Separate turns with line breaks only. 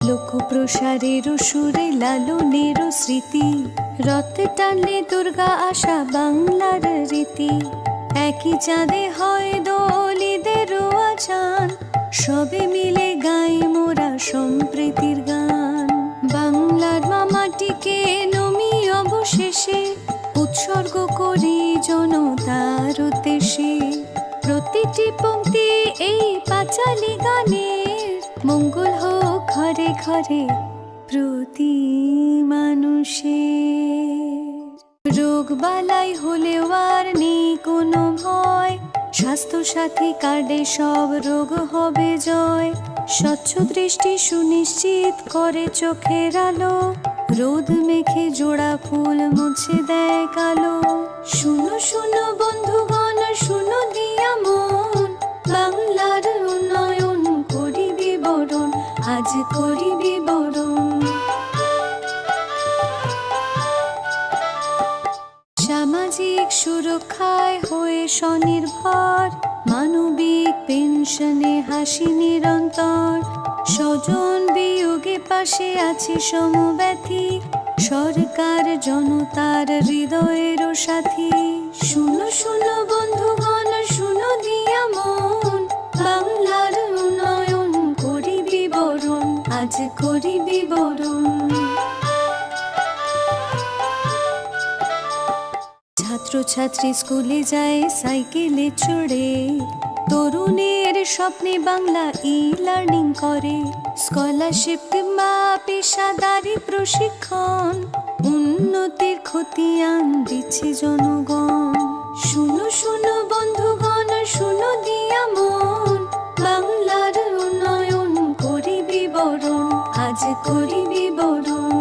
লোকপ্রসারের সুরে লালনের স্মৃতি, রথে টানলে দুর্গা আসা বাংলার রীতি। একই চাঁদে হয় দোলিদের আচান, সবে মিলে গাই মোরা সম্প্রীতির গান। বাংলার মাটিকে নমি অবশেষে উৎসর্গ করি জনতার উদ্দেশ্যে। প্রতিটি পংক্তি এই পাঁচালী গানের, মঙ্গল হোক ঘরে ঘরে প্রতি মানুষের। রোগ বালাই হলেও আর নেই কোনো ভয়, স্বাস্থ্য সাথী কার্ডে সব রোগ হবে জয়। স্বচ্ছ দৃষ্টি সুনিশ্চিত করে চোখের আলো, রোদ মেখে জোড়া ফুল মুছে দেয় কালো। শুনো শুনো বন্ধুগণ, শুনো দিয়া মন, বাংলার উন্নয়ন করি বিবরণ, আজ করি বিবরণ। সামাজিক সুরক্ষায় হয়ে স্বনির্ভর, মানবিক পেনশনে হাসি নিরন্তর। স্বজন বিয়োগে পাশে আছে সমব্যথী, সরকার জনতার হৃদয়ের সাথী। শুনো শুনো বন্ধুগণ, শুনো দিয়া মন, বাংলার উন্নয়ন করি বিবরণ, আজ করি বিবরণ। ছাত্রছাত্রী স্কুলে যায় সাইকেলে চড়ে, তরুণের স্বপ্নে বাংলা ই-লার্নিং করে। স্কলারশিপ কিংবা পেশাদারি প্রশিক্ষণ, উন্নতির খতিয়ান দিচ্ছে জনগণ। শুনো শুনো বন্ধুগণ, শুনো দিয়া মন, বাংলার উন্নয়ন করি বিবরণ, আজ করি বিবরণ।